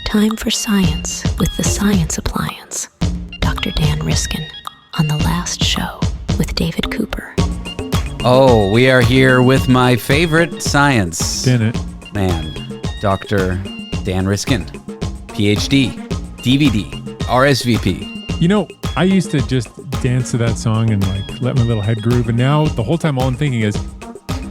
Time for science with the Science Appliance. Dr. Dan Riskin on The Last Show with David Cooper. Oh, we are here with my favorite science man, Dr. Dan Riskin, PhD, DVD, RSVP. You know, I used to just dance to that song and like let my little head groove, and now the whole time all I'm thinking is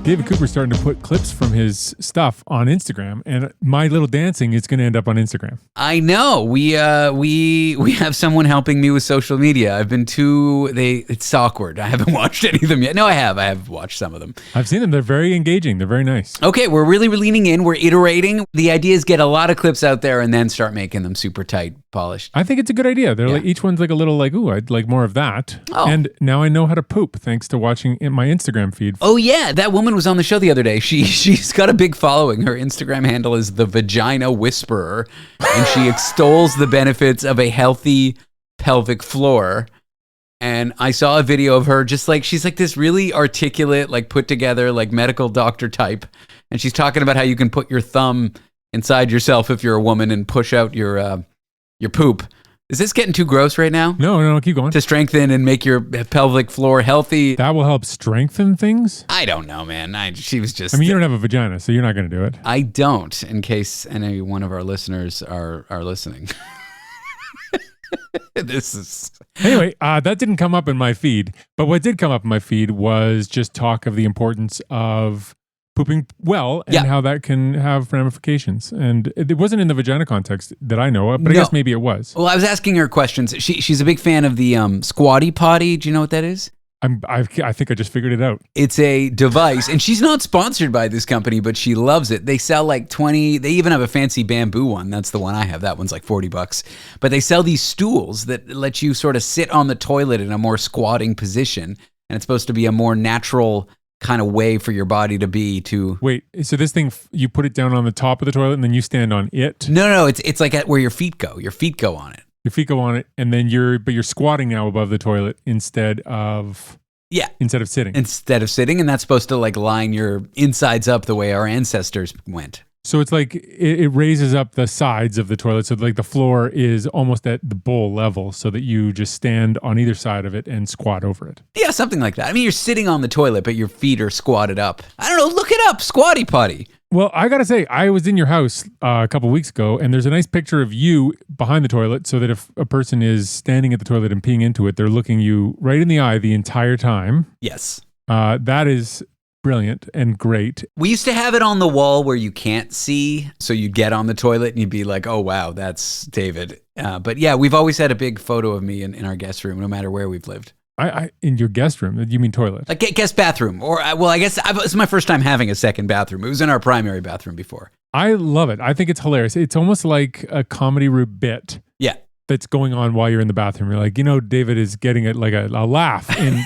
David Cooper's starting to put clips from his stuff on Instagram, and my little dancing is going to end up on Instagram. I know. We have someone helping me with social media. It's awkward. I haven't watched any of them yet. No, I have. I have watched some of them. I've seen them. They're very engaging. They're very nice. Okay, we're really leaning in. We're iterating. The idea is get a lot of clips out there and then start making them super tight, polished. I think it's a good idea. They're like, each one's like a little like, ooh, I'd like more of that. Oh. And now I know how to poop thanks to watching in my Instagram feed. Oh yeah, that woman was on the show the other day. She's got a big following. Her Instagram handle is the Vagina Whisperer, and she extols the benefits of a healthy pelvic floor. And I saw a video of her just like, she's like this really articulate, like put together, like medical doctor type. And she's talking about how you can put your thumb inside yourself if you're a woman and push out your poop. Is this getting too gross right now? No, keep going. To strengthen and make your pelvic floor healthy. That will help strengthen things? I don't know, man. She was just... I mean, you don't have a vagina, so you're not going to do it. I don't, in case any one of our listeners are listening. This is... Anyway, that didn't come up in my feed, but what did come up in my feed was just talk of the importance of pooping well and how that can have ramifications. And it wasn't in the vagina context that I know of, but I guess maybe it was. Well, I was asking her questions. She's a big fan of the squatty potty. Do you know what that is? I think I just figured it out. It's a device, and she's not sponsored by this company, but she loves it. They sell like 20, they even have a fancy bamboo one. That's the one I have. That one's like $40. But they sell these stools that let you sort of sit on the toilet in a more squatting position, and it's supposed to be a more natural kind of way for your body to be to... Wait, so this thing, you put it down on the top of the toilet and then you stand on it? No, it's like at where your feet go. Your feet go on it. Your feet go on it, and then you're squatting now above the toilet instead of sitting. Instead of sitting, and that's supposed to like line your insides up the way our ancestors went. So it's like it raises up the sides of the toilet, so like the floor is almost at the bowl level, so that you just stand on either side of it and squat over it. Yeah, something like that. I mean, you're sitting on the toilet, but your feet are squatted up. I don't know. Look it up. Squatty potty. Well, I got to say, I was in your house a couple weeks ago, and there's a nice picture of you behind the toilet, so that if a person is standing at the toilet and peeing into it, they're looking you right in the eye the entire time. Yes. That is brilliant and great. We used to have it on the wall where you can't see, so you'd get on the toilet and you'd be like, oh, wow, that's David. But yeah, we've always had a big photo of me in our guest room, no matter where we've lived. In your guest room? You mean toilet? Like guest bathroom. Or, well, I guess it's my first time having a second bathroom. It was in our primary bathroom before. I love it. I think it's hilarious. It's almost like a comedy room bit. Yeah. That's going on while you're in the bathroom. You're like, David is getting a laugh. And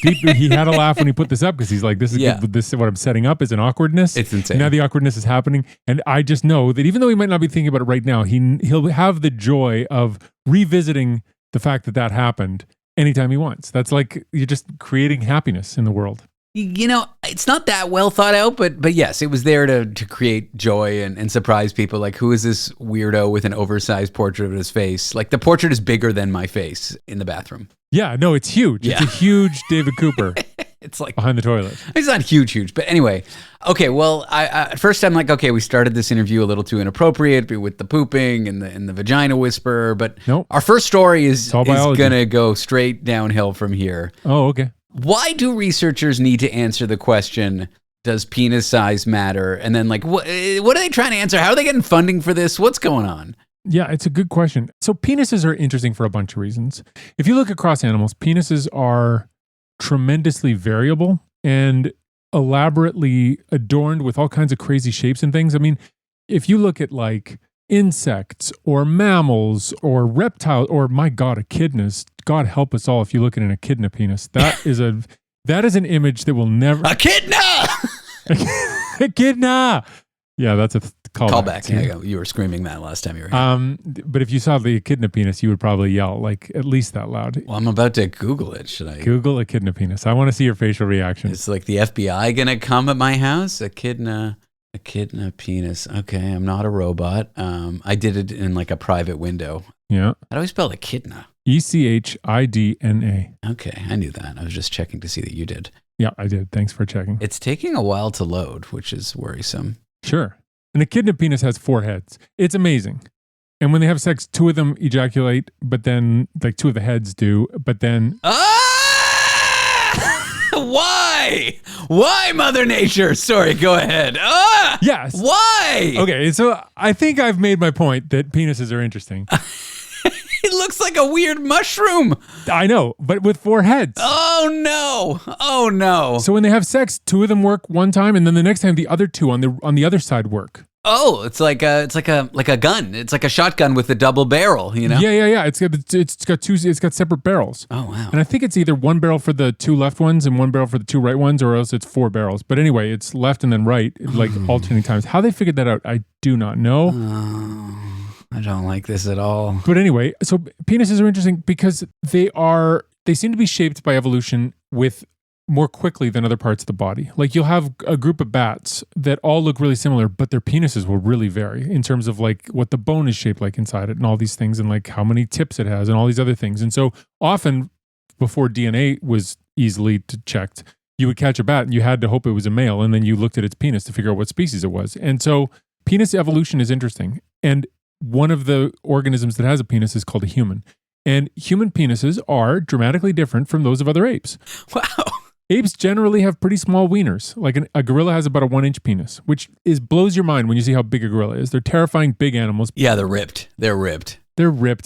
he had a laugh when he put this up because he's like, this is what I'm setting up is an awkwardness. It's insane. Now the awkwardness is happening. And I just know that even though he might not be thinking about it right now, he'll have the joy of revisiting the fact that happened anytime he wants. That's like you're just creating happiness in the world. It's not that well thought out, but yes, it was there to create joy and surprise people. Like, who is this weirdo with an oversized portrait of his face? Like, the portrait is bigger than my face in the bathroom. Yeah, no, it's huge. Yeah. It's a huge David Cooper. It's like behind the toilet. It's not huge. But anyway, okay, well, I at first I'm like, okay, we started this interview a little too inappropriate with the pooping and the vagina whisperer. But nope. Our first story is going to go straight downhill from here. Oh, okay. Why do researchers need to answer the question, does penis size matter? And then like, what are they trying to answer? How are they getting funding for this? What's going on? Yeah, it's a good question. So penises are interesting for a bunch of reasons. If you look across animals, penises are tremendously variable and elaborately adorned with all kinds of crazy shapes and things. I mean, if you look at like insects or mammals or reptiles or, my God, echidnas, God help us all if you look at an echidna penis. That is an image that will never... Echidna! Echidna! Yeah, that's a callback. Yeah, you were screaming that last time you were here. But if you saw the echidna penis, you would probably yell, like, at least that loud. Well, I'm about to Google it. Should I? Google echidna penis. I want to see your facial reaction. It's like the FBI going to come at my house? Echidna Echidna penis. Okay, I'm not a robot. I did it in like a private window. Yeah. How do I spell echidna? Echidna. Okay, I knew that. I was just checking to see that you did. Yeah, I did. Thanks for checking. It's taking a while to load, which is worrisome. Sure. An echidna penis has 4 heads. It's amazing. And when they have sex, 2 of them ejaculate, but then like 2 of the heads do, but then... Why? Why, Mother Nature? Sorry, go ahead. Yes. Why? Okay, so I think I've made my point that penises are interesting. It looks like a weird mushroom. I know, but with 4 heads. Oh no. Oh no. So when they have sex, 2 of them work one time, and then the next time the other 2 on the other side work. Oh, it's like a gun. It's like a shotgun with a double barrel, you know? Yeah. It's got separate barrels. Oh wow. And I think it's either 1 barrel for the 2 left ones and 1 barrel for the 2 right ones, or else it's 4 barrels. But anyway, it's left and then right, like alternating times. How they figured that out, I do not know. I don't like this at all. But anyway, so penises are interesting because they seem to be shaped by evolution with more quickly than other parts of the body. Like you'll have a group of bats that all look really similar, but their penises will really vary in terms of like what the bone is shaped like inside it and all these things and like how many tips it has and all these other things. And so often before DNA was easily checked, you would catch a bat and you had to hope it was a male, and then you looked at its penis to figure out what species it was. And so penis evolution is interesting. And one of the organisms that has a penis is called a human. And human penises are dramatically different from those of other apes. Wow. Apes generally have pretty small wieners. Like a gorilla has about a 1-inch penis, which blows your mind when you see how big a gorilla is. They're terrifying big animals. Yeah, they're ripped. They're ripped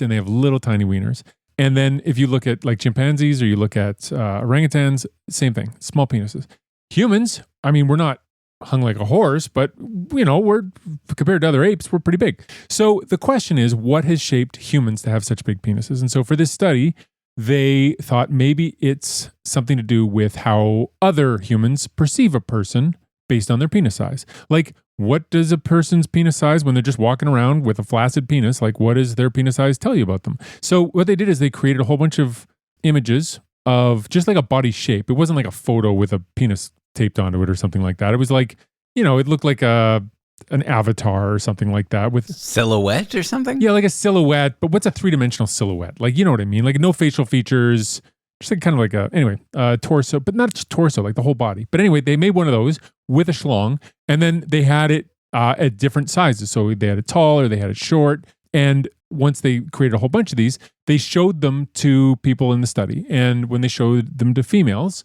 And they have little tiny wieners. And then if you look at like chimpanzees or you look at orangutans, same thing, small penises. Humans, I mean, we're not hung like a horse, but we're compared to other apes, we're pretty big. So the question is, what has shaped humans to have such big penises? And so for this study, they thought maybe it's something to do with how other humans perceive a person based on their penis size. Like, what does a person's penis size when they're just walking around with a flaccid penis? Like, what does their penis size tell you about them? So what they did is they created a whole bunch of images of just like a body shape. It wasn't like a photo with a penis taped onto it or something like that. It was like, it looked like an avatar or something like that with silhouette or something. Yeah, like a silhouette. But what's a 3-dimensional silhouette? Like, you know what I mean? Like no facial features, just like kind of like a torso, but not just torso, like the whole body. But anyway, they made one of those with a schlong, and then they had it at different sizes. So they had it tall or they had it short. And once they created a whole bunch of these, they showed them to people in the study. And when they showed them to females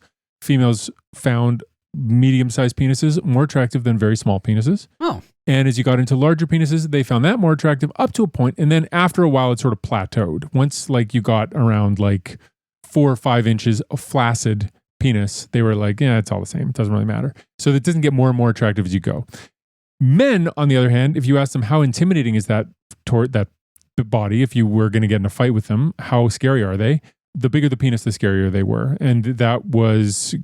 found medium-sized penises more attractive than very small penises. Oh. And as you got into larger penises, they found that more attractive up to a point. And then after a while, it sort of plateaued. Once like you got around like 4 or 5 inches of flaccid penis, they were like, yeah, it's all the same. It doesn't really matter. So it doesn't get more and more attractive as you go. Men, on the other hand, if you ask them how intimidating is that body, if you were going to get in a fight with them, how scary are they? The bigger the penis, the scarier they were. And that was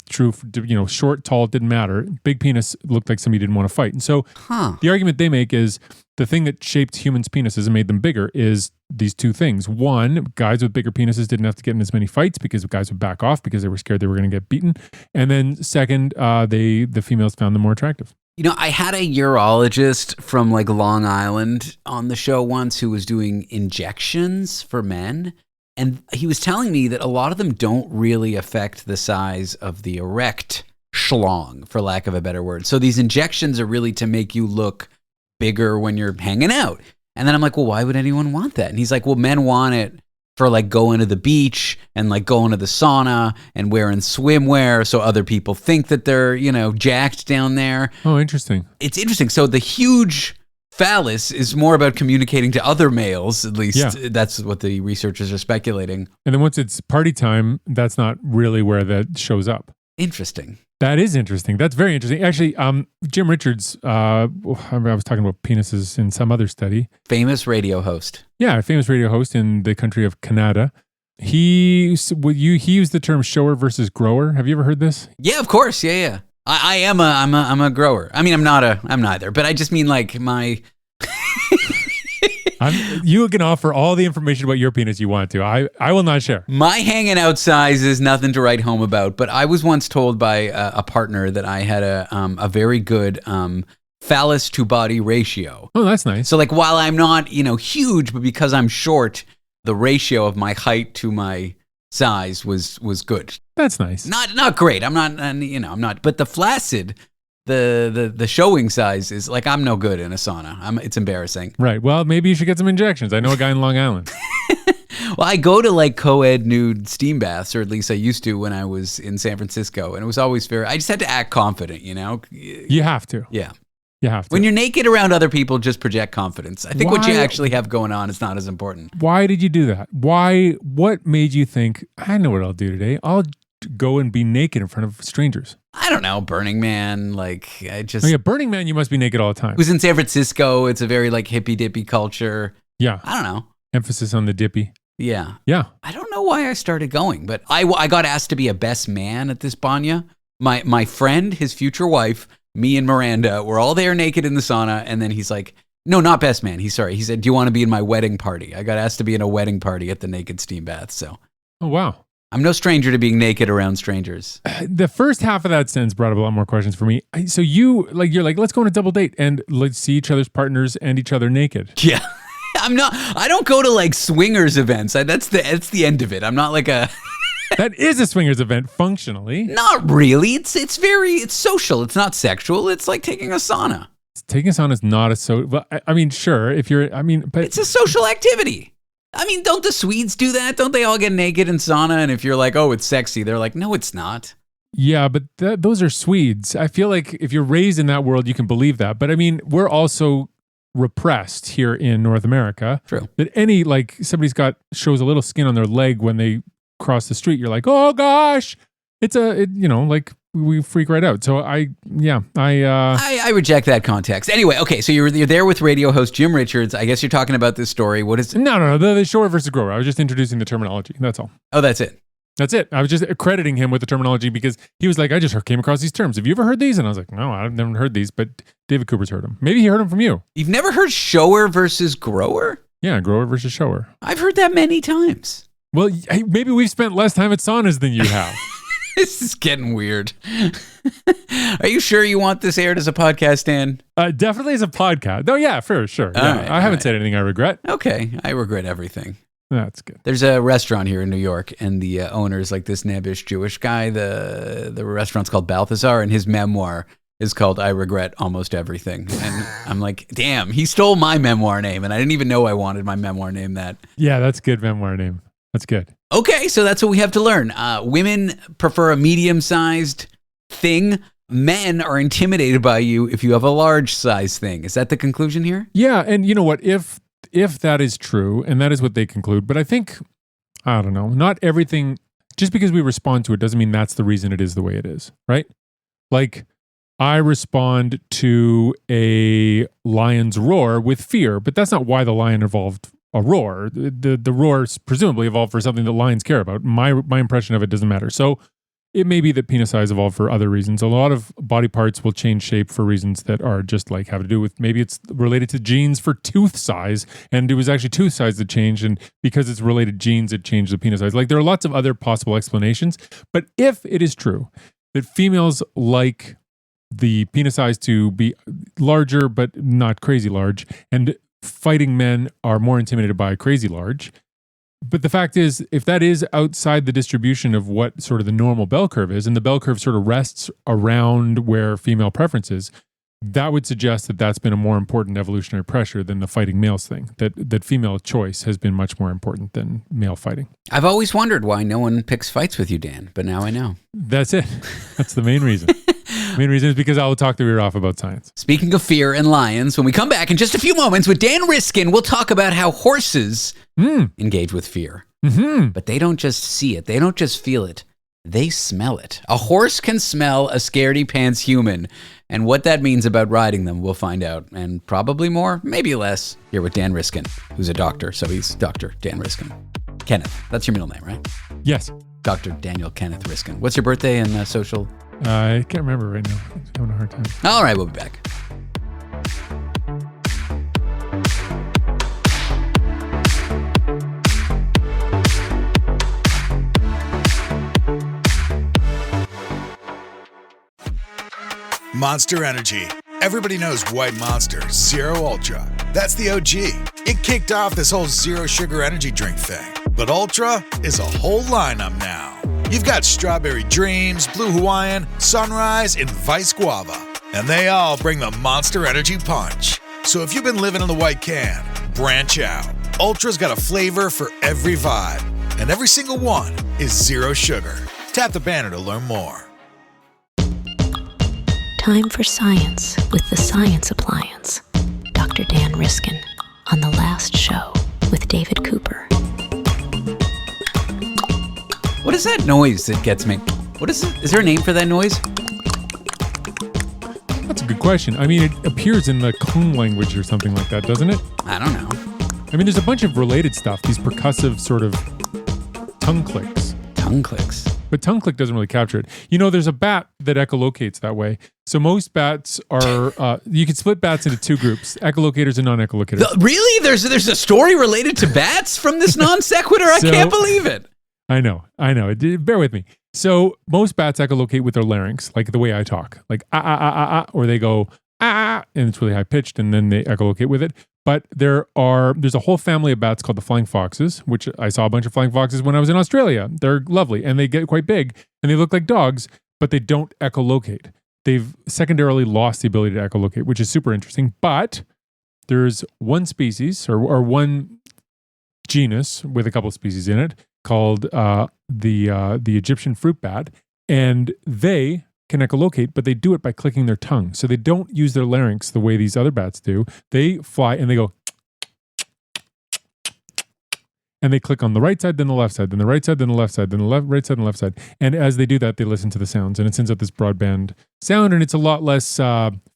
true for, short, tall, it didn't matter. Big penis looked like somebody didn't want to fight. And so the argument they make is the thing that shaped humans' penises and made them bigger is these 2 things. One, guys with bigger penises didn't have to get in as many fights because guys would back off because they were scared they were going to get beaten. And then second, the females found them more attractive. I had a urologist from like Long Island on the show once who was doing injections for men. And he was telling me that a lot of them don't really affect the size of the erect schlong, for lack of a better word. So these injections are really to make you look bigger when you're hanging out. And then I'm like, well, why would anyone want that? And he's like, well, men want it for like going to the beach and like going to the sauna and wearing swimwear so other people think that they're, jacked down there. Oh, interesting. It's interesting. So the huge phallus is more about communicating to other males, at least that's what the researchers are speculating. And then once it's party time, that's not really where that shows up. Interesting. That is interesting. That's very interesting. Actually, Jim Richards, I was talking about penises in some other study. Famous radio host. Yeah, a famous radio host in the country of Canada. He used the term shower versus grower. Have you ever heard this? Yeah, of course. Yeah. I'm a grower. I mean, I'm neither, but I just mean like my You can offer all the information about your penis you want to. I will not share. My hanging out size is nothing to write home about, but I was once told by a partner that I had a very good phallus to body ratio. Oh, that's nice. So like while I'm not, huge, but because I'm short, the ratio of my height to my size was good. That's nice. Not great. I'm not, but the flaccid, the showing size is like, I'm no good in a sauna. It's embarrassing. Right. Well, maybe you should get some injections. I know a guy in Long Island. Well, I go to like co-ed nude steam baths, or at least I used to when I was in San Francisco, and it was always I just had to act confident, You have to. Yeah. You have to. When you're naked around other people, just project confidence. I think what you actually have going on is not as important. Why did you do that? What made you think, I know what I'll do today? I'll go and be naked in front of strangers. I don't know, Burning Man, like I just... Oh yeah, Burning Man, you must be naked all the time. It was in San Francisco. It's a very like hippy-dippy culture. Yeah. I don't know. Emphasis on the dippy. Yeah. Yeah. I don't know why I started going, but I got asked to be a best man at this banya. My friend, his future wife, me and Miranda were all there naked in the sauna, and then he's like, no, not best man. He said, do you want to be in my wedding party? I got asked to be in a wedding party at the naked steam bath, so. Oh, wow. I'm no stranger to being naked around strangers. The first half of that sentence brought up a lot more questions for me. So you're like, let's go on a double date and let's see each other's partners and each other naked. Yeah. I don't go to like swingers events. That's the end of it. I'm not like a... That is a swingers event functionally. Not really. It's social. It's not sexual. It's like taking a sauna. Taking a sauna is not a well, I mean, sure. But it's a social activity. I mean, don't the Swedes do that? Don't they all get naked in sauna? And if you're like, oh, it's sexy, they're like, no, it's not. Yeah, but those are Swedes. I feel like if you're raised in that world, you can believe that. But I mean, we're also repressed here in North America. True. That somebody's shows a little skin on their leg when they cross the street, you're like, oh gosh, we freak right out. So I reject that context. Anyway, okay, so you're there with radio host Jim Richards. I guess you're talking about this story. What is it? No, the shower versus grower. I was just introducing the terminology. That's all. Oh, that's it. That's it. I was just crediting him with the terminology because he was like, I just came across these terms. Have you ever heard these? And I was like, no, I've never heard these, but David Cooper's heard them. Maybe he heard them from you. You've never heard shower versus grower? Yeah, grower versus shower. I've heard that many times. Well, maybe we've spent less time at saunas than you have. This is getting weird. Are you sure you want this aired as a podcast, Dan? Definitely as a podcast. Oh, yeah, for sure. Yeah. Right, I haven't said anything I regret. Okay, I regret everything. That's good. There's a restaurant here in New York, and the owner is like this nebbish Jewish guy. The restaurant's called Balthazar, and his memoir is called I Regret Almost Everything. And I'm like, damn, he stole my memoir name, and I didn't even know I wanted my memoir name that. Yeah, that's a good memoir name. That's good. Okay, so that's what we have to learn. Women prefer a medium-sized thing. Men are intimidated by you if you have a large-size thing. Is that the conclusion here? Yeah, and you know what? If that is true, and that is what they conclude, but I think, I don't know, not everything, just because we respond to it doesn't mean that's the reason it is the way it is, right? Like, I respond to a lion's roar with fear, but that's not why the lion evolved a roar. The roar presumably evolved for something that lions care about. My impression of it doesn't matter. So it may be that penis size evolved for other reasons. A lot of body parts will change shape for reasons that are just like have to do with, maybe it's related to genes for tooth size, and it was actually tooth size that changed, and because it's related genes, it changed the penis size. Like there are lots of other possible explanations, but if it is true that females like the penis size to be larger but not crazy large, and fighting men are more intimidated by crazy large. But the fact is, if that is outside the distribution of what sort of the normal bell curve is, and the bell curve sort of rests around where female preference is, that would suggest that that's been a more important evolutionary pressure than the fighting males thing, that female choice has been much more important than male fighting. I've always wondered why no one picks fights with you, Dan, but now I know. That's it. That's the main reason. The main reason is because I will talk their ear off about science. Speaking of fear and lions, when we come back in just a few moments with Dan Riskin, we'll talk about how horses engage with fear. Mm-hmm. But they don't just see it. They don't just feel it. They smell it. A horse can smell a scaredy pants human. And what that means about riding them, we'll find out. And probably more, maybe less, here with Dan Riskin, who's a doctor. So he's Dr. Dan Riskin. Kenneth, that's your middle name, right? Yes. Dr. Daniel Kenneth Riskin. What's your birthday and social? I can't remember right now. I'm having a hard time. All right, we'll be back. Monster Energy. Everybody knows White Monster Zero Ultra. That's the OG. It kicked off this whole zero sugar energy drink thing. But Ultra is a whole lineup now. You've got Strawberry Dreams, Blue Hawaiian, Sunrise, and Vice Guava. And they all bring the Monster Energy punch. So if you've been living in the white can, branch out. Ultra's got a flavor for every vibe. And every single one is zero sugar. Tap the banner to learn more. Time for science with the Science Appliance. Dr. Dan Riskin on The Last Show with David Cooper. What is that noise that gets me? What is it? Is there a name for that noise? That's a good question. I mean, it appears in the Kung language or something like that, doesn't it? I don't know. I mean, there's a bunch of related stuff, these percussive sort of tongue clicks. Tongue clicks. But tongue click doesn't really capture it. You know, there's a bat that echolocates that way. So most bats are, you can split bats into two groups, echolocators and non-echolocators. Really? There's a story related to bats from this non sequitur? I can't believe it. I know. Bear with me. So most bats echolocate with their larynx, like the way I talk, like or they go and it's really high pitched, and then they echolocate with it. But there's a whole family of bats called the flying foxes, which I saw a bunch of flying foxes when I was in Australia. They're lovely and they get quite big and they look like dogs, but they don't echolocate. They've secondarily lost the ability to echolocate, which is super interesting. But there's one species or one genus with a couple of species in it called the Egyptian fruit bat, and they can echolocate, but they do it by clicking their tongue. So they don't use their larynx the way these other bats do. They fly and they go, and they click on the right side, then the left side, then the right side, then the left side, then the right side, and the left side. And as they do that, they listen to the sounds, and it sends out this broadband sound, and it's a lot less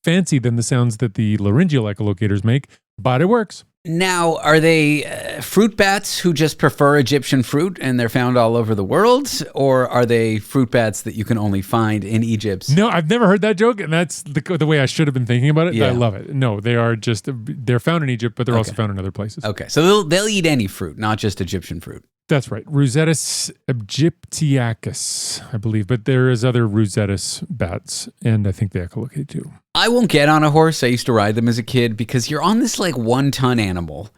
fancy than the sounds that the laryngeal echolocators make, but it works. Now, are they fruit bats who just prefer Egyptian fruit and they're found all over the world? Or are they fruit bats that you can only find in Egypt? No, I've never heard that joke, and that's the way I should have been thinking about it. Yeah. I love it. No, they're found in Egypt, but they're also found in other places. Okay, so they'll eat any fruit, not just Egyptian fruit. That's right. Rosetus egyptiacus, I believe. But there is other Rosetus bats, and I think they echolocate too. I won't get on a horse. I used to ride them as a kid because you're on this like 1-ton animal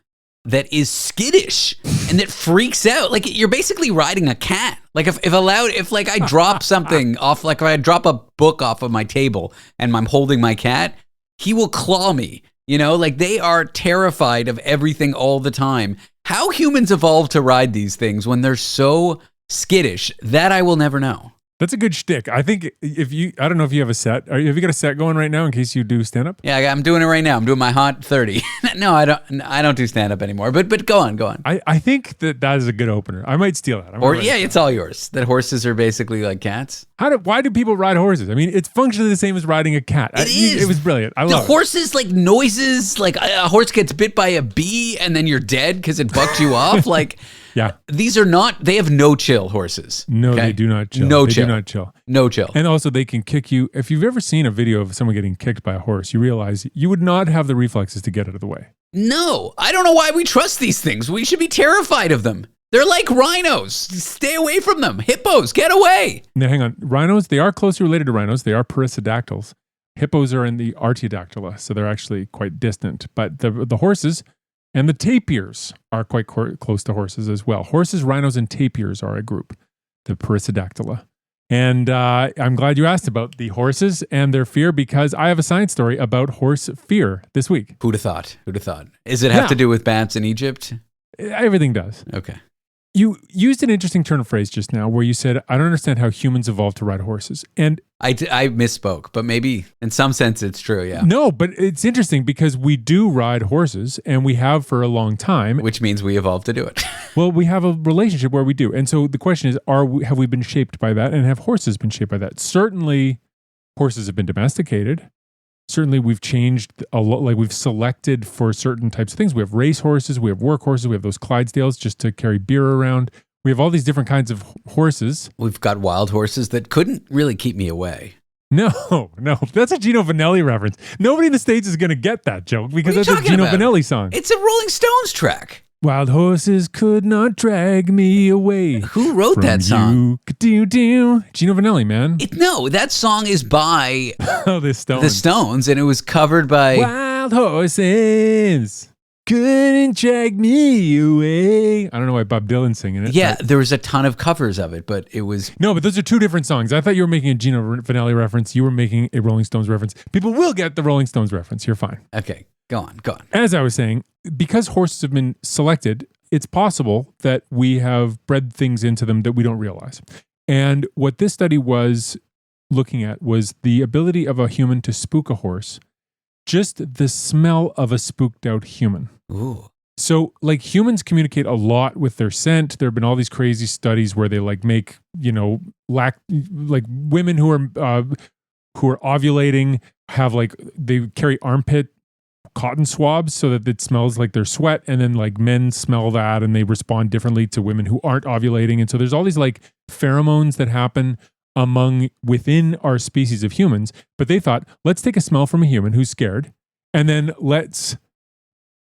that is skittish and that freaks out. Like you're basically riding a cat. Like if I drop something off, like if I drop a book off of my table and I'm holding my cat, he will claw me. You know, like they are terrified of everything all the time. How humans evolved to ride these things when they're so skittish, that I will never know. That's a good shtick. I think I don't know if you have a set. Have you got a set going right now in case you do stand up? Yeah, I'm doing it right now. I'm doing my Hot 30. No, I don't do stand up anymore. But go on. I think that is a good opener. I might steal that. It's all yours. That horses are basically like cats. Why do people ride horses? I mean, it's functionally the same as riding a cat. It was brilliant. I love it. The horses like noises, like a horse gets bit by a bee and then you're dead because it bucked you off. Like, yeah, these are not. They have no chill, horses. No, okay? They do not chill. No they chill. Do not chill. No chill. And also, they can kick you. If you've ever seen a video of someone getting kicked by a horse, you realize you would not have the reflexes to get out of the way. No, I don't know why we trust these things. We should be terrified of them. They're like rhinos. Stay away from them. Hippos, get away. Now, hang on. Rhinos, they are closely related to rhinos. They are perissodactyls. Hippos are in the Artiodactyla, so they're actually quite distant. But the horses and the tapirs are quite close to horses as well. Horses, rhinos, and tapirs are a group, the perissodactyla. And I'm glad you asked about the horses and their fear, because I have a science story about horse fear this week. Who'd have thought? Does it have to do with bats in Egypt? Everything does. Okay. You used an interesting turn of phrase just now where you said, I don't understand how humans evolved to ride horses. And I misspoke, but maybe in some sense it's true, yeah. No, but it's interesting because we do ride horses and we have for a long time. Which means we evolved to do it. Well, we have a relationship where we do. And so the question is, have we been shaped by that? And have horses been shaped by that? Certainly, horses have been domesticated. Certainly, we've changed a lot. Like we've selected for certain types of things. We have race horses, we have work horses, we have those Clydesdales just to carry beer around. We have all these different kinds of horses. We've got wild horses that couldn't really keep me away. No, that's a Gino Vanelli reference. Nobody in the States is going to get that joke because that's a Gino Vanelli song. It's a Rolling Stones track. Wild horses could not drag me away. Who wrote from that song? You. Gino Vanelli, man. No, that song is by The Stones. the Stones, and it was covered by... Wild horses couldn't drag me away. I don't know why Bob Dylan's singing it. Yeah, there was a ton of covers of it, but it was... No, but those are two different songs. I thought you were making a Gino Vanelli reference. You were making a Rolling Stones reference. People will get the Rolling Stones reference. You're fine. Okay, go on. As I was saying, because horses have been selected, it's possible that we have bred things into them that we don't realize. And what this study was looking at was the ability of a human to spook a horse, just the smell of a spooked out human. Ooh. So, like, humans communicate a lot with their scent. There have been all these crazy studies where they make, like women who are ovulating have they carry armpit cotton swabs so that it smells like their sweat, and then like men smell that and they respond differently to women who aren't ovulating. And so there's all these like pheromones that happen within our species of humans. But they thought, let's take a smell from a human who's scared, and then let's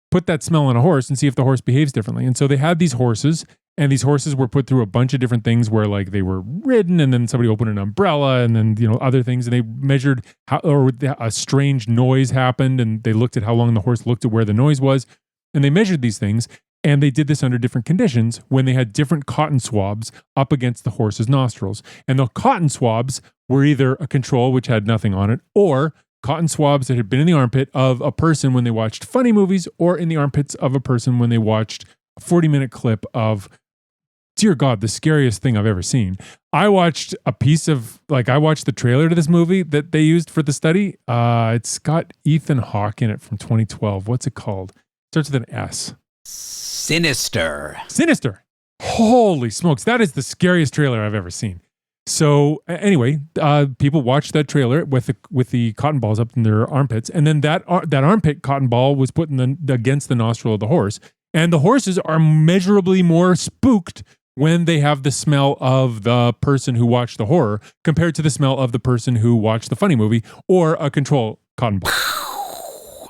put that smell on a horse and see if the horse behaves differently. And so they had these horses, and these horses were put through a bunch of different things where like they were ridden, and then somebody opened an umbrella, and then other things, and they measured or a strange noise happened, and they looked at how long the horse looked at where the noise was, and they measured these things, and they did this under different conditions when they had different cotton swabs up against the horse's nostrils. And the cotton swabs were either a control, which had nothing on it, or cotton swabs that had been in the armpit of a person when they watched funny movies, or in the armpits of a person when they watched a 40-minute clip of, dear God, the scariest thing I've ever seen. I watched the trailer to this movie that they used for the study. It's got Ethan Hawke in it from 2012. What's it called? Starts with an S. Sinister. Holy smokes. That is the scariest trailer I've ever seen. So anyway, people watched that trailer with the cotton balls up in their armpits, and then that armpit cotton ball was put against the nostril of the horse, and the horses are measurably more spooked when they have the smell of the person who watched the horror compared to the smell of the person who watched the funny movie or a control cotton ball.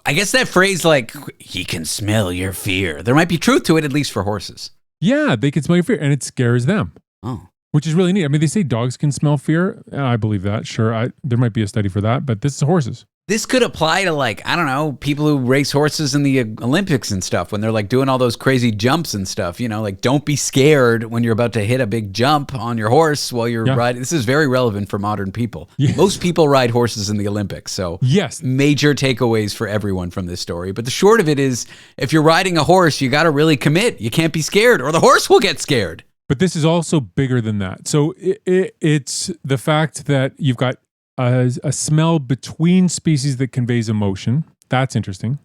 I guess that phrase, like, he can smell your fear, there might be truth to it, at least for horses. Yeah, they can smell your fear, and it scares them. Oh. Which is really neat. I mean, they say dogs can smell fear. I believe that. Sure, there might be a study for that, but this is horses. This could apply to, like, I don't know, people who race horses in the Olympics and stuff when they're like doing all those crazy jumps and stuff, like don't be scared when you're about to hit a big jump on your horse while you're riding. This is very relevant for modern people. Yes. Most people ride horses in the Olympics. So yes, major takeaways for everyone from this story. But the short of it is, if you're riding a horse, you got to really commit. You can't be scared or the horse will get scared. But this is also bigger than that. So it's the fact that you've got a smell between species that conveys emotion. That's interesting.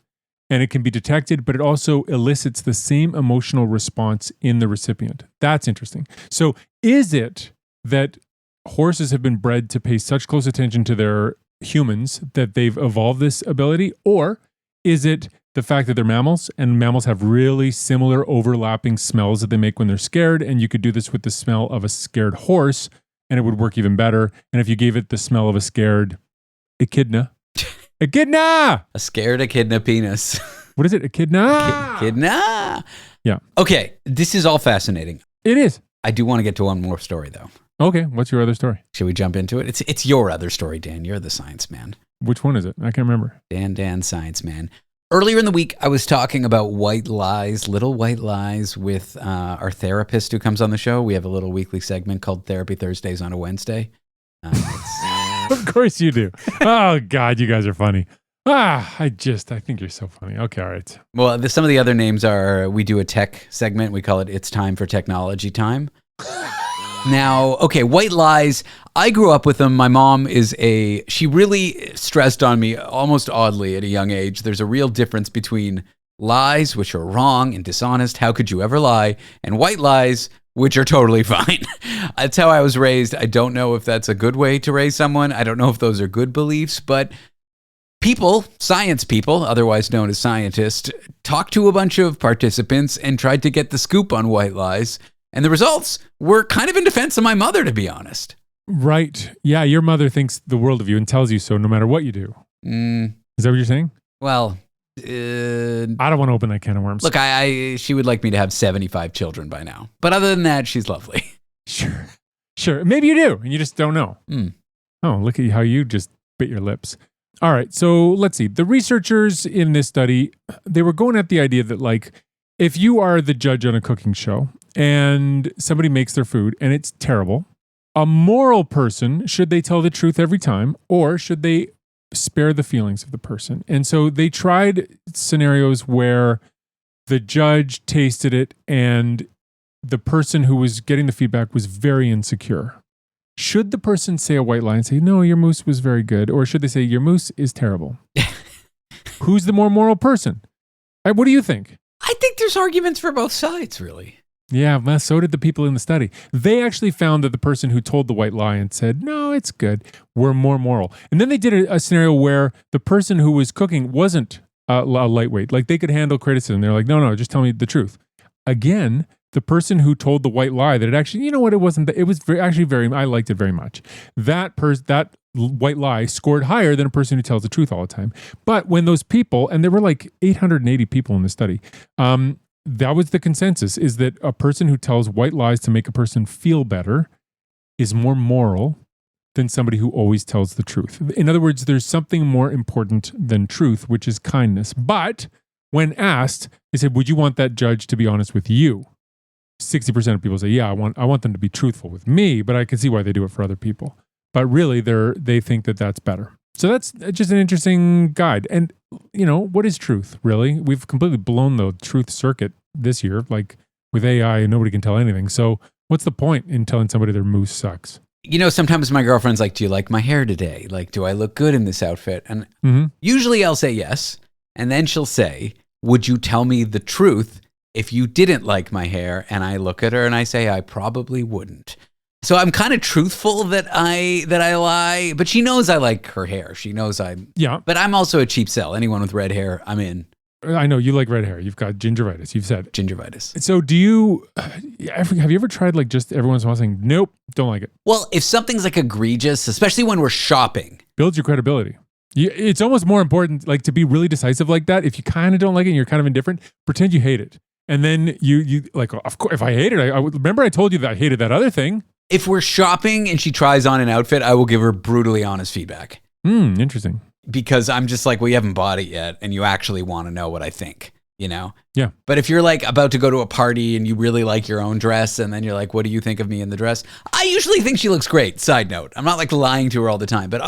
And it can be detected, but it also elicits the same emotional response in the recipient. That's interesting. So is it that horses have been bred to pay such close attention to their humans that they've evolved this ability? Or is it the fact that they're mammals, and mammals have really similar overlapping smells that they make when they're scared, and you could do this with the smell of a scared horse, and it would work even better. And if you gave it the smell of a scared echidna. Echidna! A scared echidna penis. What is it? Echidna? Echidna! Yeah. Okay, this is all fascinating. It is. I do want to get to one more story, though. Okay, what's your other story? Should we jump into it? It's your other story, Dan. You're the science man. Which one is it? I can't remember. Dan, science man. Earlier in the week, I was talking about white lies, little white lies, with our therapist who comes on the show. We have a little weekly segment called Therapy Thursdays on a Wednesday. Of course you do. Oh, God, you guys are funny. I think you're so funny. Okay, all right. Well, some of the other names are, we do a tech segment. We call it It's Time for Technology Time. Now, okay, white lies. I grew up with them. My mom she really stressed on me almost oddly at a young age. There's a real difference between lies, which are wrong and dishonest. How could you ever lie? And white lies, which are totally fine. That's how I was raised. I don't know if that's a good way to raise someone. I don't know if those are good beliefs, but science people, otherwise known as scientists, talked to a bunch of participants and tried to get the scoop on white lies. And the results were kind of in defense of my mother, to be honest. Right. Yeah, your mother thinks the world of you and tells you so no matter what you do. Is that what you're saying? Well, I don't want to open that can of worms. Look, she would like me to have 75 children by now. But other than that, she's lovely. Sure. Maybe you do, and you just don't know. Mm. Oh, look at how you just bit your lips. All right, so let's see. The researchers in this study, they were going at the idea that, like, if you are the judge on a cooking show and somebody makes their food and it's terrible, a moral person, should they tell the truth every time, or should they spare the feelings of the person? And so they tried scenarios where the judge tasted it and the person who was getting the feedback was very insecure. Should the person say a white lie and say, no, your mousse was very good? Or should they say, your mousse is terrible? Who's the more moral person? What do you think? I think there's arguments for both sides, really. Yeah, well, so did the people in the study. They actually found that the person who told the white lie and said, no, it's good, were more moral. And then they did a scenario where the person who was cooking wasn't a lightweight. Like, they could handle criticism. They're like, no, just tell me the truth. Again, the person who told the white lie that it actually, you know what, it wasn't, it was I liked it very much. That white lie scored higher than a person who tells the truth all the time. But when those people, and there were like 880 people in the study, that was the consensus, is that a person who tells white lies to make a person feel better is more moral than somebody who always tells the truth. In other words, there's something more important than truth, which is kindness. But when asked, they said, would you want that judge to be honest with you? 60% of people say, yeah, I want them to be truthful with me, but I can see why they do it for other people. But really, they think that that's better. So that's just an interesting guide. And, what is truth, really? We've completely blown the truth circuit this year. Like, with AI, nobody can tell anything. So what's the point in telling somebody their mousse sucks? Sometimes my girlfriend's like, do you like my hair today? Like, do I look good in this outfit? And usually I'll say yes. And then she'll say, would you tell me the truth if you didn't like my hair? And I look at her and I say, I probably wouldn't. So I'm kind of truthful that I lie, but she knows I like her hair. She knows yeah. But I'm also a cheap sell. Anyone with red hair, I'm in. I know you like red hair. You've got gingivitis. You've said gingivitis. So do you, have you ever tried like just every once in a while saying, nope, don't like it? Well, if something's like egregious, especially when we're shopping. Builds your credibility. It's almost more important like to be really decisive like that. If you kind of don't like it and you're kind of indifferent, pretend you hate it. And then you like, of course, if I hate it, I would remember I told you that I hated that other thing. If we're shopping and she tries on an outfit, I will give her brutally honest feedback. Interesting. Because I'm just like, well, you haven't bought it yet, and you actually want to know what I think, Yeah. But if you're like about to go to a party and you really like your own dress, and then you're like, what do you think of me in the dress? I usually think she looks great. Side note, I'm not like lying to her all the time, but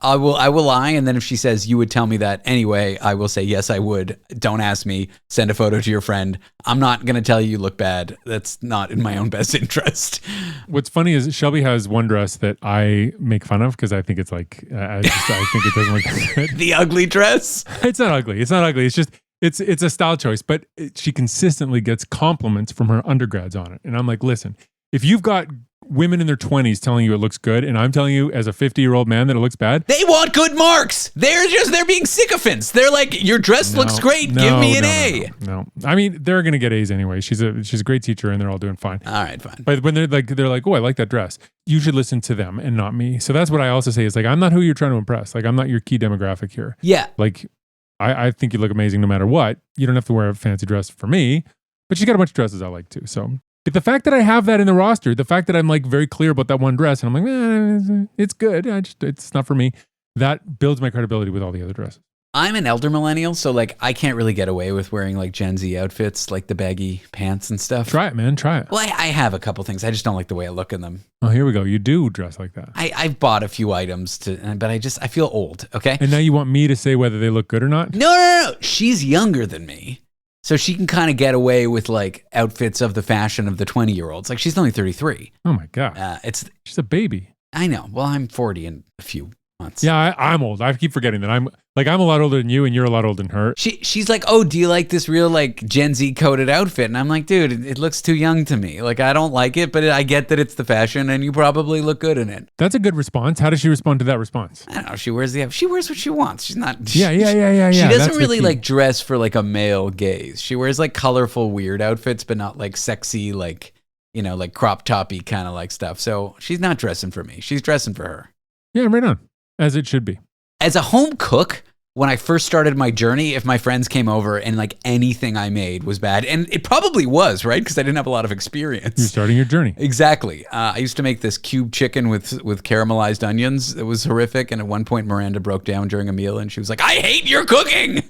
I will lie, and then if she says you would tell me that anyway, I will say yes, I would. Don't ask me. Send a photo to your friend. I'm not gonna tell you look bad. That's not in my own best interest. What's funny is Shelby has one dress that I make fun of because I think it's like I think it doesn't look good. The ugly dress. It's not ugly. It's just. It's a style choice, but she consistently gets compliments from her undergrads on it. And I'm like, listen, if you've got women in their 20s telling you it looks good, and I'm telling you as a 50-year-old man that it looks bad. They want good marks. They're being sycophants. They're like, your dress looks great. Give me an A. No. I mean, they're going to get A's anyway. She's a great teacher and they're all doing fine. All right, fine. But when they're like, oh, I like that dress. You should listen to them and not me. So that's what I also say is like, I'm not who you're trying to impress. Like, I'm not your key demographic here. Yeah. Like, I think you look amazing no matter what. You don't have to wear a fancy dress for me, but she's got a bunch of dresses I like too. So but the fact that I have that in the roster, the fact that I'm like very clear about that one dress and I'm like, it's good. It's not for me. That builds my credibility with all the other dresses. I'm an elder millennial, so like I can't really get away with wearing like Gen Z outfits, like the baggy pants and stuff. Try it, man. Try it. Well, I have a couple things. I just don't like the way I look in them. Oh, here we go. You do dress like that. I've bought a few items but I feel old. Okay. And now you want me to say whether they look good or not? No. She's younger than me, so she can kind of get away with like outfits of the fashion of the 20-year-olds. Like she's only 33. Oh my god. She's a baby. I know. Well, I'm 40 in a few months. Yeah, I'm old. I keep forgetting that I'm a lot older than you and you're a lot older than her. She's like, oh, do you like this real like Gen Z coded outfit? And I'm like, dude, it looks too young to me. Like, I don't like it, but I get that it's the fashion and you probably look good in it. That's a good response. How does she respond to that response? I don't know. She wears what she wants. She's not. Yeah. She doesn't really like dress for like a male gaze. She wears like colorful, weird outfits, but not like sexy, like, like crop toppy kind of like stuff. So she's not dressing for me. She's dressing for her. Yeah, right on. As it should be. As a home cook, when I first started my journey, if my friends came over and like anything I made was bad, and it probably was, right? Because I didn't have a lot of experience. You're starting your journey. Exactly. I used to make this cube chicken with caramelized onions. It was horrific. And at one point, Miranda broke down during a meal and she was like, I hate your cooking.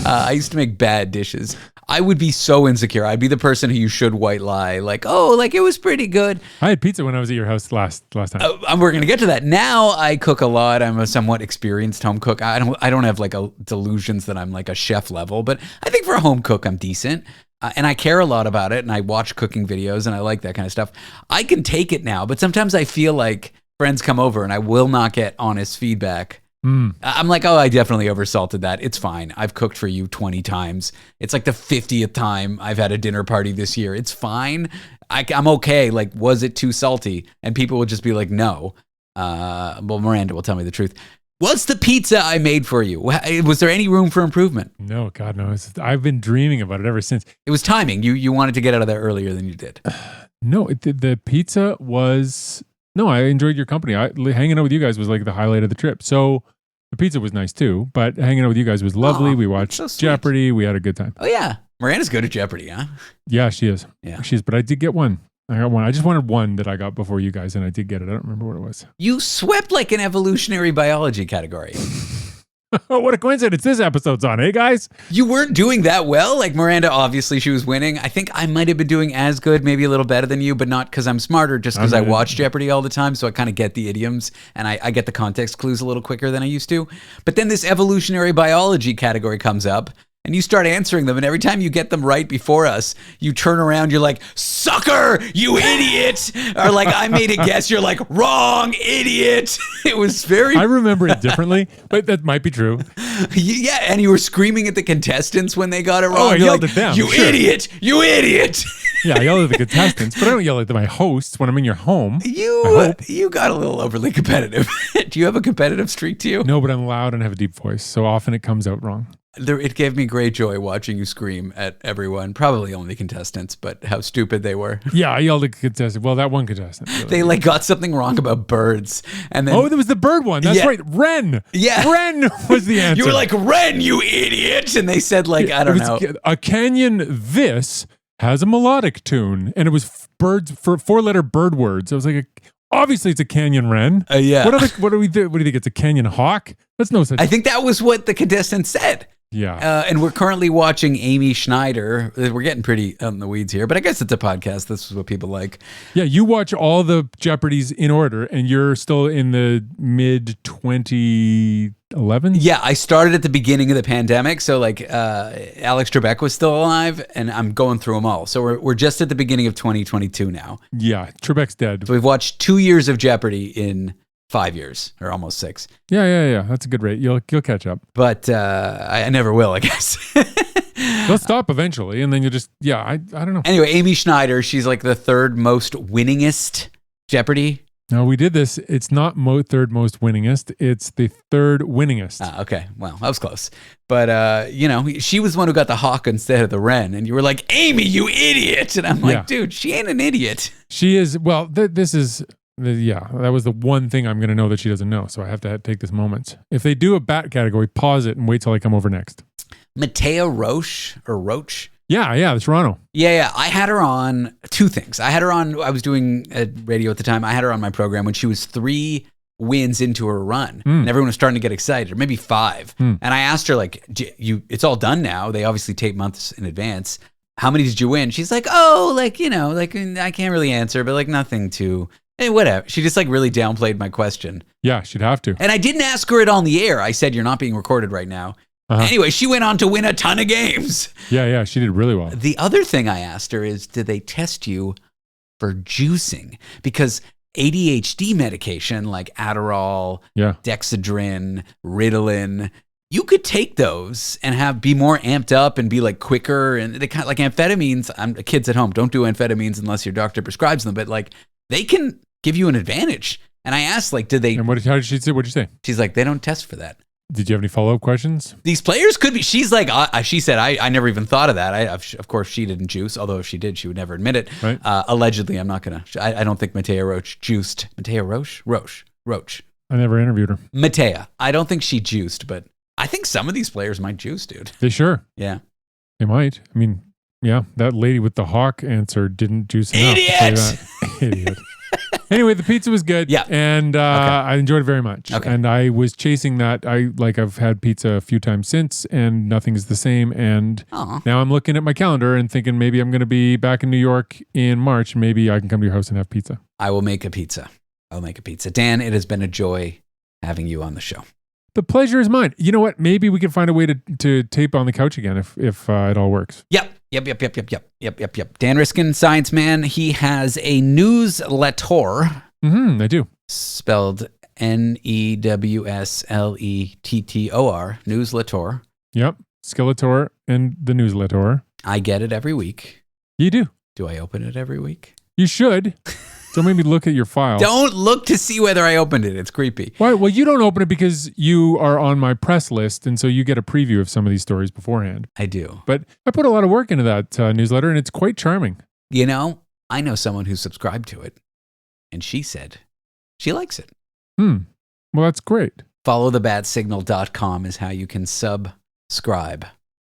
I used to make bad dishes. I would be so insecure. I'd be the person who you should white lie. Like, oh, like it was pretty good. I had pizza when I was at your house last time. We're going to get to that. Now I cook a lot. I'm a somewhat experienced home cook. I don't have like delusions that I'm like a chef level, but I think for a home cook, I'm decent. And I care a lot about it. And I watch cooking videos and I like that kind of stuff. I can take it now, but sometimes I feel like friends come over and I will not get honest feedback. I'm like, oh, I definitely oversalted that. It's fine. I've cooked for you 20 times. It's like the 50th time I've had a dinner party this year. It's fine. I'm okay. Like, was it too salty? And people would just be like, no. Well, Miranda will tell me the truth. What's the pizza I made for you? Was there any room for improvement? No, God, no. I've been dreaming about it ever since. It was timing. You wanted to get out of there earlier than you did. No, the pizza was... No, I enjoyed your company. Hanging out with you guys was like the highlight of the trip. So the pizza was nice too, but hanging out with you guys was lovely. We watched Jeopardy. We had a good time. Oh, yeah. Miranda's good at Jeopardy, huh? Yeah, she is. Yeah. She is, but I did get one. I got one. I just wanted one that I got before you guys, and I did get it. I don't remember what it was. You swept like an evolutionary biology category. Oh, what a coincidence this episode's on, eh, guys? You weren't doing that well. Like Miranda, obviously she was winning. I think I might have been doing as good, maybe a little better than you, but not because I'm smarter, just because I watch Jeopardy all the time. So I kind of get the idioms and I get the context clues a little quicker than I used to. But then this evolutionary biology category comes up and you start answering them. And every time you get them right before us, you turn around, you're like, sucker, you idiot. Or like, I made a guess. You're like, wrong, idiot. It was very... I remember it differently, but that might be true. Yeah, and you were screaming at the contestants when they got it wrong. Oh, I You're yelled like, at them. You idiot, you idiot. Yeah, I yell at the contestants, but I don't yell at my hosts when I'm in your home. You got a little overly competitive. Do you have a competitive streak to you? No, but I'm loud and have a deep voice, so often it comes out wrong. It gave me great joy watching you scream at everyone, probably only contestants, but how stupid they were. Yeah, I yelled at the contestant. Well, that one contestant. Really. They like got something wrong about birds. And then, there was the bird one. That's right. Wren. Yeah. Wren was the answer. You were like, Wren, you idiot. And they said like, I don't know. A canyon this has a melodic tune. And it was birds for 4-letter bird words. I was like, obviously it's a canyon wren. Yeah. What do we do? What do you think? It's a canyon hawk? That's no such. I think that was what the contestant said. Yeah. And we're currently watching Amy Schneider. We're getting pretty in the weeds here, but I guess it's a podcast. This is what people like. Yeah, you watch all the Jeopardies in order, and you're still in the mid 2011s? Yeah, I started at the beginning of the pandemic. So like Alex Trebek was still alive, and I'm going through them all. So we're just at the beginning of 2022 now. Yeah, Trebek's dead. So we've watched 2 years of Jeopardy in 5 years, or almost 6. Yeah. That's a good rate. You'll catch up. But I never will, I guess. They'll stop eventually, and then you'll just, I don't know. Anyway, Amy Schneider, she's like the third most winningest Jeopardy. No, we did this. It's not third most winningest. It's the third winningest. Okay. Well, that was close. But, she was the one who got the hawk instead of the wren. And you were like, Amy, you idiot. And I'm like, dude, she ain't an idiot. She is. Well, this is... that was the one thing I'm going to know that she doesn't know. So I have to take this moment. If they do a bat category, pause it and wait till I come over next. Matea Roche or Roche. Yeah, Toronto. Yeah. I had her on 2 things. I was doing radio at the time. I had her on my program when she was 3 wins into her run. And everyone was starting to get excited, or maybe 5. And I asked her, like, it's all done now. They obviously tape months in advance. How many did you win? She's like, I can't really answer, but like nothing too... Hey, whatever. She just like really downplayed my question. Yeah, she'd have to. And I didn't ask her it on the air. I said, you're not being recorded right now. Anyway, she went on to win a ton of games. Yeah, she did really well. The other thing I asked her is, did they test you for juicing? Because ADHD medication like Adderall, Dexedrine, Ritalin, you could take those and be more amped up and be like quicker. And they kind of like amphetamines. Kids at home, don't do amphetamines unless your doctor prescribes them. But like, they can give you an advantage. And I asked, like, did they... And how did she say? What did you say? She's like, they don't test for that. Did you have any follow-up questions? These players could be... She's like, she said, I never even thought of that. Of course, she didn't juice. Although if she did, she would never admit it. Right. Allegedly, I'm not going to... I don't think Matea Roche juiced. Matea Roche? Roche. I never interviewed her. Matea. I don't think she juiced, but I think some of these players might juice, dude. They sure. Yeah. They might. I mean, yeah, that lady with the hawk answer didn't juice enough. Idiot! Idiot. Anyway, the pizza was good. Yeah. And I enjoyed it very much. Okay. And I was chasing that. I've had pizza a few times since, and nothing is the same. And now I'm looking at my calendar and thinking maybe I'm going to be back in New York in March. Maybe I can come to your house and have pizza. I will make a pizza. I'll make a pizza. Dan, it has been a joy having you on the show. The pleasure is mine. You know what? Maybe we can find a way to tape on the couch again if it all works. Yep. Dan Riskin, Science Man. He has a newsletter. I do. Spelled Newslettor. Newsletter. Yep. Skeletor and the newsletter. I get it every week. You do. Do I open it every week? You should. Don't make me look at your file. Don't look to see whether I opened it. It's creepy. Why? Well, you don't open it because you are on my press list, and so you get a preview of some of these stories beforehand. I do. But I put a lot of work into that newsletter, and it's quite charming. You know, I know someone who subscribed to it, and she said she likes it. Well, that's great. Followthebatsignal.com is how you can subscribe.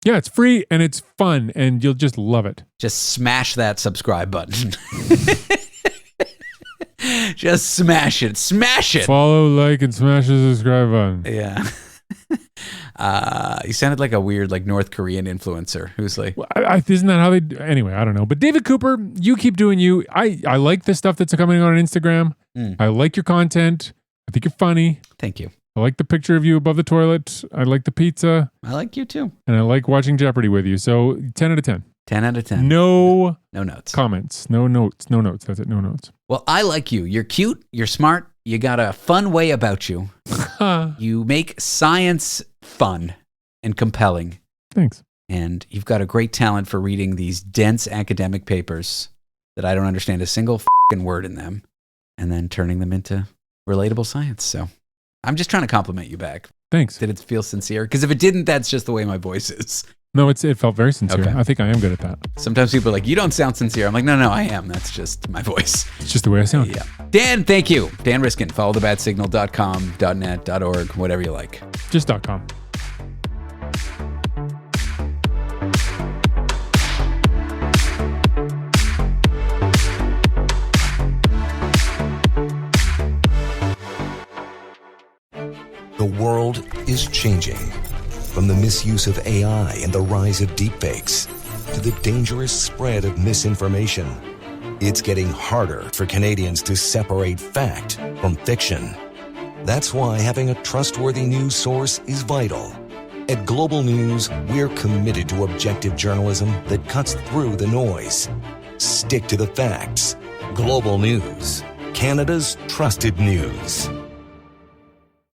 Yeah, it's free, and it's fun, and you'll just love it. Just smash that subscribe button. Just smash it. Smash it. Follow, like, and smash the subscribe button. Yeah. You sounded like a weird, like, North Korean influencer who's like... Well, isn't that how they... Anyway, I don't know. But David Cooper, you keep doing you. I like the stuff that's coming on Instagram. I like your content. I think you're funny. Thank you. I like the picture of you above the toilet. I like the pizza. I like you too. And I like watching Jeopardy with you. So 10 out of 10. 10 out of 10. No notes. Comments. No notes. No notes. That's it. No notes. Well, I like you. You're cute. You're smart. You got a fun way about you. You make science fun and compelling. Thanks. And you've got a great talent for reading these dense academic papers that I don't understand a single fucking word in them and then turning them into relatable science. So I'm just trying to compliment you back. Thanks. Did it feel sincere? Because if it didn't, that's just the way my voice is. No, it felt very sincere. Okay. I think I am good at that. Sometimes people are like, you don't sound sincere. I'm like, no, I am. That's just my voice. It's just the way I sound. Yeah. Dan, thank you. Dan Riskin. Followthebatsignal.com, .net, .org, whatever you like. Just .com. The world is changing. From the misuse of AI and the rise of deepfakes to the dangerous spread of misinformation, it's getting harder for Canadians to separate fact from fiction. That's why having a trustworthy news source is vital. At Global News, we're committed to objective journalism that cuts through the noise. Stick to the facts. Global News, Canada's trusted news.